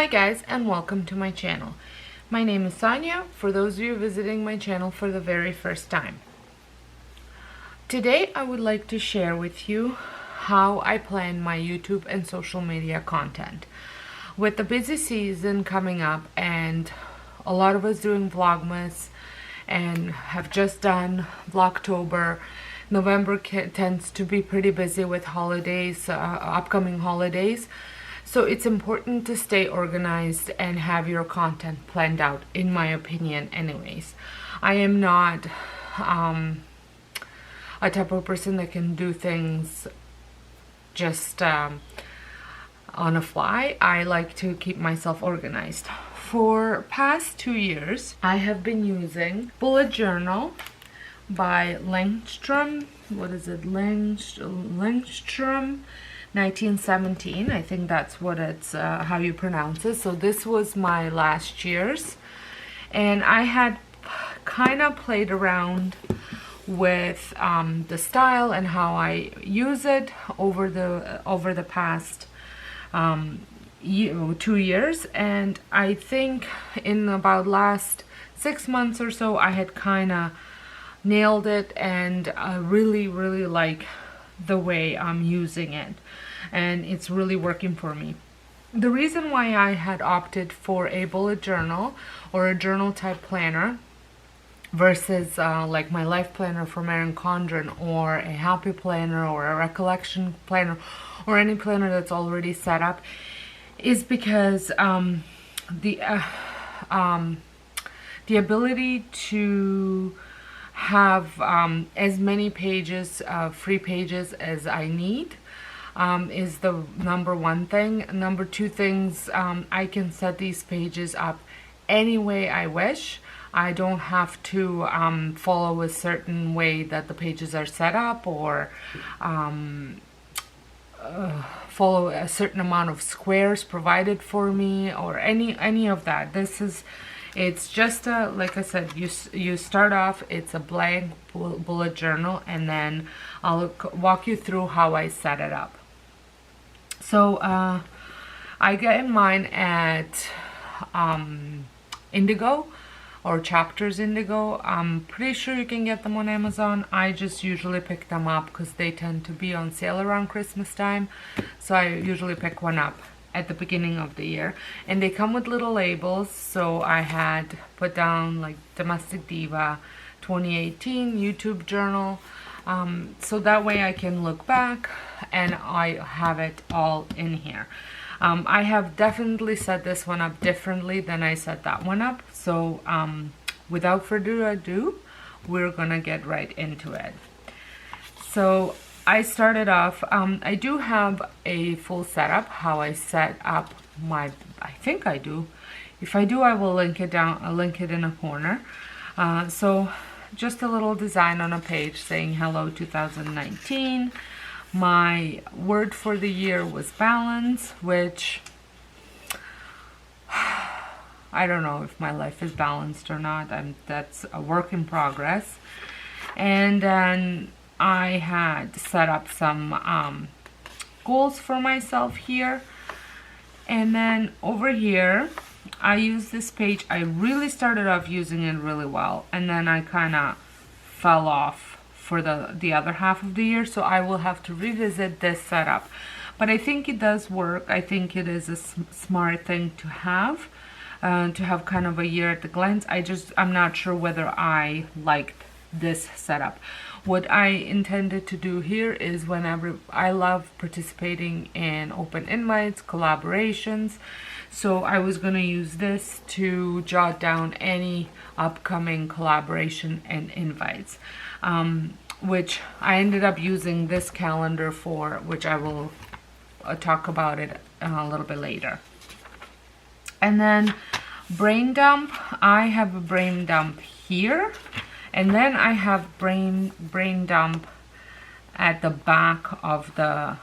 Hi guys, and welcome to my channel. My name is Sonia, for those of you visiting my channel for the very first time. Today I would like to share with you how I plan my YouTube and social media content. With the busy season coming up and a lot of us doing Vlogmas and have just done Vlogtober, November tends to be pretty busy with holidays, upcoming holidays. So it's important to stay organized and have your content planned out, in my opinion anyways. I am not a type of person that can do things just on a fly. I like to keep myself organized. For past 2 years, I have been using Bullet Journal by Langstrom. What is it? Langstrom 1917. I think that's what it's how you pronounce it. So this was my last year's, and I had kind of played around with the style and how I use it over the past 2 years, and I think in about last 6 months or so I had kind of nailed it, and I really like the way I'm using it, and it's really working for me. The reason why I had opted for a bullet journal or a journal type planner versus like my life planner from Erin Condren, or a happy planner, or a recollection planner, or any planner that's already set up, is because the ability to have as many pages, free pages as I need is the number one thing. Number two things, I can set these pages up any way I wish. I don't have to follow a certain way that the pages are set up, or follow a certain amount of squares provided for me, or any of that. It's just like I said, you start off, it's a blank bullet journal, and then I'll walk you through how I set it up. So I get mine at Indigo, or Chapters Indigo. I'm pretty sure you can get them on Amazon. I just usually pick them up because they tend to be on sale around Christmas time, so I usually pick one up at the beginning of the year, and they come with little labels. So I had put down like Domestic Diva 2018 YouTube journal, so that way I can look back and I have it all in here. I have definitely set this one up differently than I set that one up, so without further ado, we're gonna get right into it. So I started off, I do have a full setup, how I set up my, I think I do. If I do, I will link it down, I'll link it in a corner. So just a little design on a page saying hello 2019. My word for the year was balance, which I don't know if my life is balanced or not. That's a work in progress. And then I had set up some goals for myself here. And then over here, I use this page. I really started off using it really well, and then I kind of fell off for the other half of the year, so I will have to revisit this setup. But I think it does work. I think it is a smart thing to have kind of a year at a glance. I'm not sure whether I liked this setup. What I intended to do here is, whenever I love participating in open invites, collaborations, so I was going to use this to jot down any upcoming collaboration and invites, which I ended up using this calendar for, which I will talk about it a little bit later. And then brain dump, I have a brain dump here, and then I have brain dump at the back of the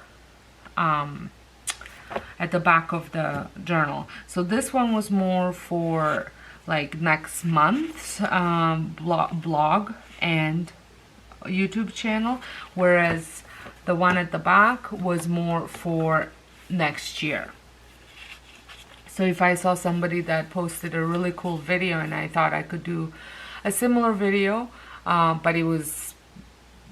journal. So this one was more for like next month's blog and YouTube channel, whereas the one at the back was more for next year. So if I saw somebody that posted a really cool video and I thought I could do a similar video, but it was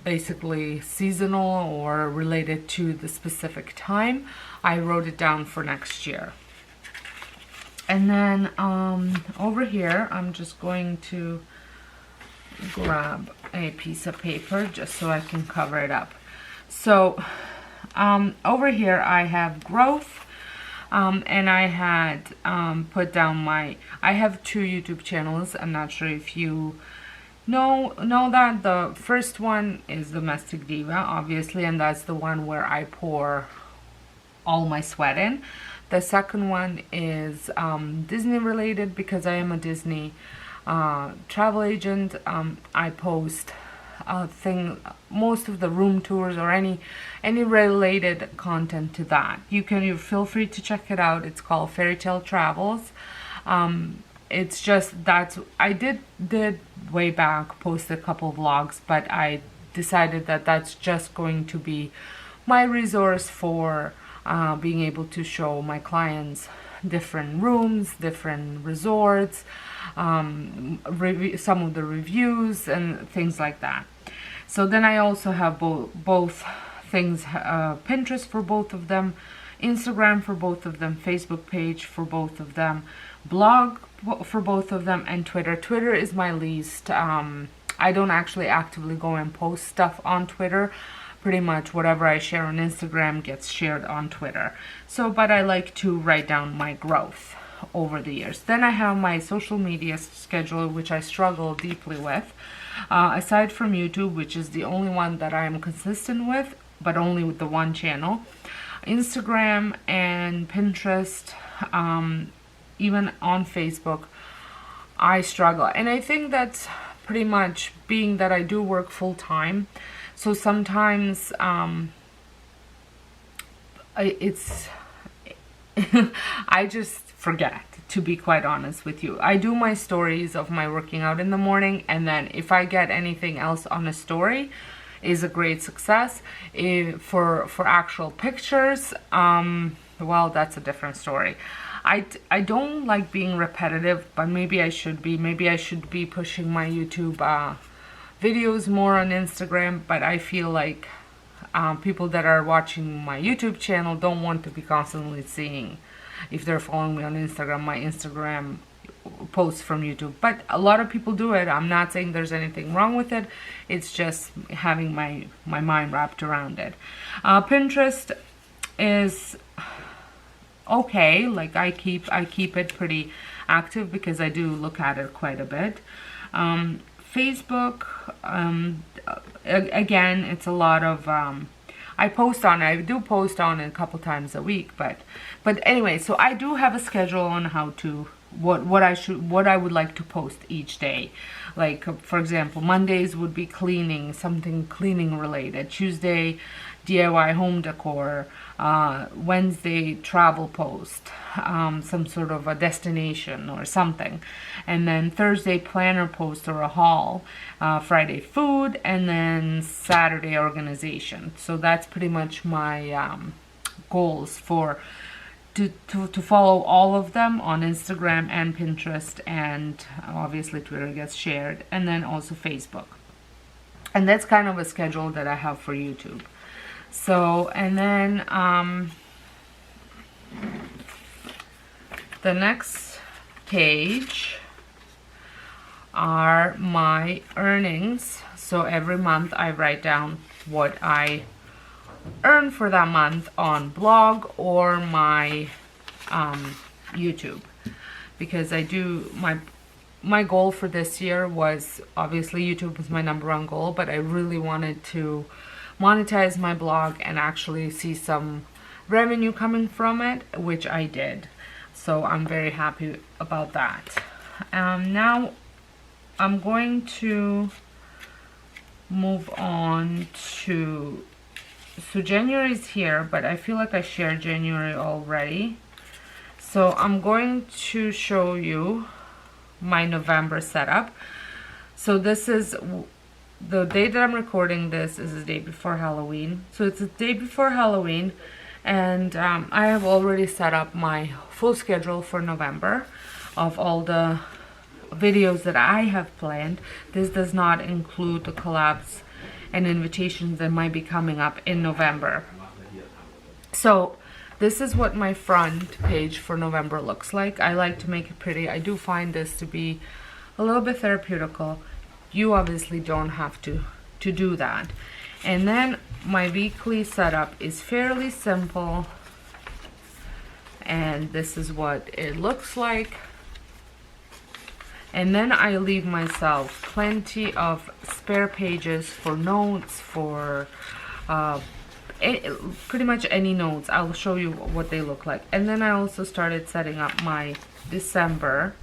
basically seasonal or related to the specific time, I wrote it down for next year. And then over here, I'm just going to grab a piece of paper just so I can cover it up. So over here I have growth, and I had put down I have 2 YouTube channels. I'm not sure if you know that. The first one is Domestic Diva, obviously, and that's the one where I pour all my sweat in. The second one is Disney related, because I am a Disney travel agent. I post most of the room tours or any related content to that. You feel free to check it out. It's called Fairy Tale Travels. It's just I did way back post a couple vlogs, but I decided that that's just going to be my resource for being able to show my clients different rooms, different resorts, some of the reviews and things like that. So then I also have both things, Pinterest for both of them, Instagram for both of them, Facebook page for both of them, blog for both of them, and Twitter. Twitter is my least. I don't actually actively go and post stuff on Twitter. Pretty much whatever I share on Instagram gets shared on Twitter. So, but I like to write down my growth over the years. Then I have my social media schedule, which I struggle deeply with. Aside from YouTube, which is the only one that I am consistent with, but only with the one channel, Instagram and Pinterest, even on Facebook, I struggle. And I think that's pretty much being that I do work full time. So sometimes I just forget, to be quite honest with you. I do my stories of my working out in the morning, and then if I get anything else on a story, is a great success. For actual pictures, well, that's a different story. I don't like being repetitive, but maybe I should be. Maybe I should be pushing my YouTube videos more on Instagram, but I feel like people that are watching my YouTube channel don't want to be constantly seeing, if they're following me on Instagram, my Instagram posts from YouTube. But a lot of people do it. I'm not saying there's anything wrong with it. It's just having my mind wrapped around it. Pinterest is okay. Like I keep it pretty active because I do look at it quite a bit. Facebook, again, it's a lot of I do post on it a couple times a week, but anyway, so I do have a schedule on how to what I would like to post each day. Like for example, Mondays would be cleaning, something cleaning related. Tuesday, DIY home decor. Wednesday, travel post, some sort of a destination or something. And then Thursday, planner post or a haul. Friday, food. And then Saturday, organization. So that's pretty much my goals to follow all of them on Instagram and Pinterest, and obviously Twitter gets shared, and then also Facebook. And that's kind of a schedule that I have for YouTube. So, and then the next page are my earnings. So every month I write down what I earn for that month on blog or my YouTube, because I do my goal for this year was, obviously YouTube was my #1 goal, but I really wanted to monetize my blog and actually see some revenue coming from it, which I did. So I'm very happy about that. Now I'm going to move on to, so January is here, but I feel like I shared January already. So I'm going to show you my November setup. So this is the day that I'm recording this is the day before Halloween. So it's the day before Halloween, And I have already set up my full schedule for November of all the videos that I have planned. This does not include the collabs and invitations that might be coming up in November. So this is what my front page for November looks like. I like to make it pretty. I do find this to be a little bit therapeutical. You obviously don't have to do that. And then my weekly setup is fairly simple, and this is what it looks like. And then I leave myself plenty of spare pages for notes, for pretty much any notes. I'll show you what they look like. And then I also started setting up my December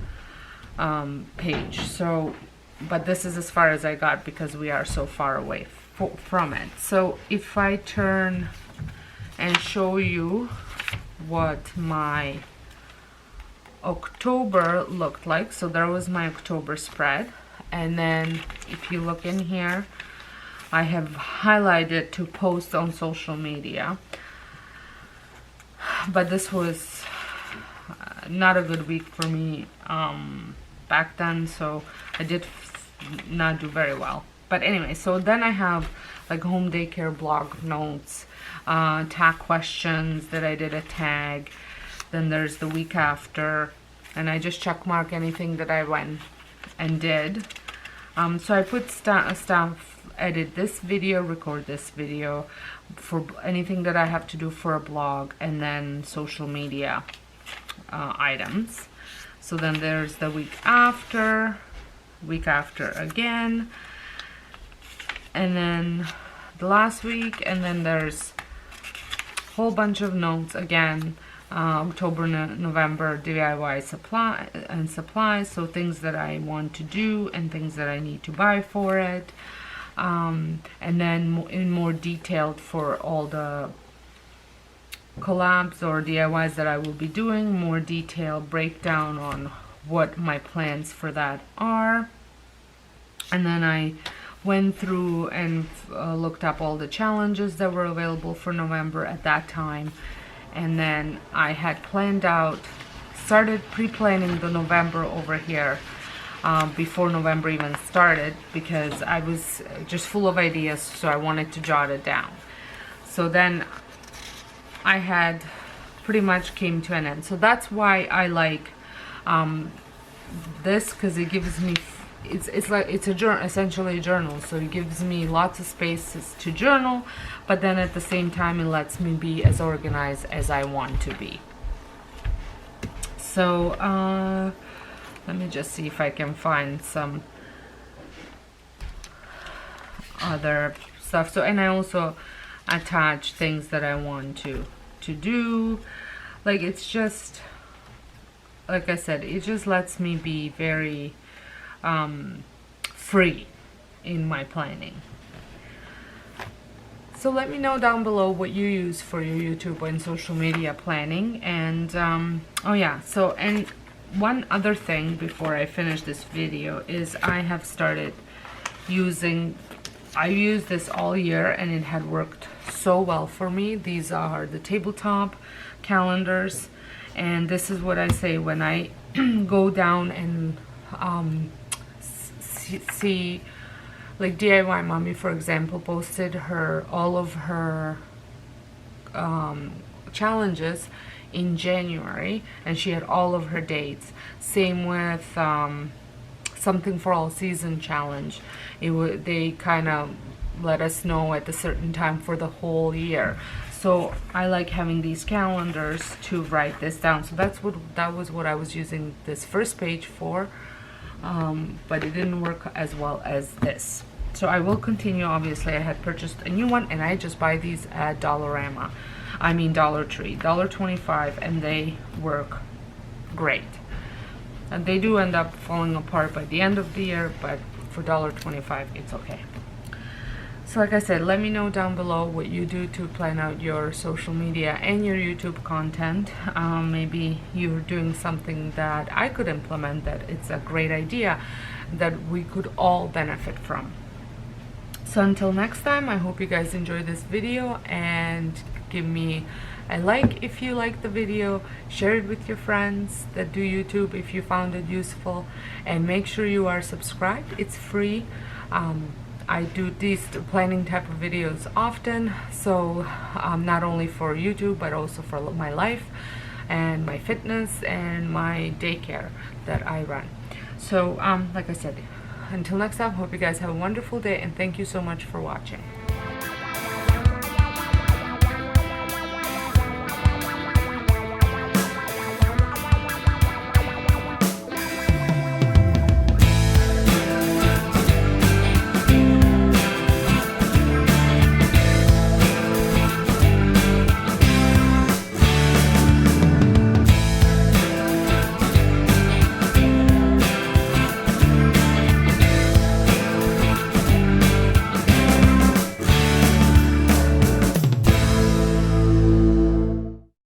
page. So, but this is as far as I got because we are so far away from it. So if I turn and show you what my October looked like, so there was my October spread, and then if you look in here, I have highlighted to post on social media, but this was not a good week for me back then, so I did not do very well. But anyway, so then I have like home daycare blog notes, tag questions that I did a tag. Then there's the week after, and I just check mark anything that I went and did. So I put stuff, edit this video, record this video, for anything that I have to do for a blog, and then social media items. So then there's the week after again, and then the last week, and then there's a whole bunch of notes again. October, November DIY supplies, so things that I want to do and things that I need to buy for it, and then in more detailed for all the collabs or DIYs that I will be doing, more detailed breakdown on what my plans for that are. And then I went through and looked up all the challenges that were available for November at that time. And then I had planned out, started pre-planning the November over here before November even started, because I was just full of ideas, so I wanted to jot it down. So then I had pretty much came to an end. So that's why I like this, because it gives me, it's like it's a journal, essentially a journal, so it gives me lots of spaces to journal, but then at the same time it lets me be as organized as I want to be. So let me just see if I can find some other stuff. So, and I also attach things that I want to do. Like, it's just, like I said, it just lets me be very free in my planning. So let me know down below what you use for your YouTube and social media planning. And oh yeah, so, and one other thing before I finish this video is I have started using, I used this all year and it had worked so well for me. These are the tabletop calendars, and this is what I say when I go down and see, like DIY Mommy, for example, posted all of her challenges in January, and she had all of her dates. Same with Something for All Season challenge. They kind of let us know at a certain time for the whole year. So I like having these calendars to write this down. So that was what I was using this first page for, but it didn't work as well as this. So I will continue. Obviously, I had purchased a new one, and I just buy these at Dollarama. I mean Dollar Tree, $1.25, and they work great. And they do end up falling apart by the end of the year, but for $1.25, it's okay. So like I said, let me know down below what you do to plan out your social media and your YouTube content. Maybe you're doing something that I could implement, that it's a great idea that we could all benefit from. So until next time, I hope you guys enjoyed this video, and give me a like if you like the video, share it with your friends that do YouTube if you found it useful, and make sure you are subscribed. It's free. I do these planning type of videos often, so not only for YouTube but also for my life and my fitness and my daycare that I run. So like I said, until next time, hope you guys have a wonderful day, and thank you so much for watching.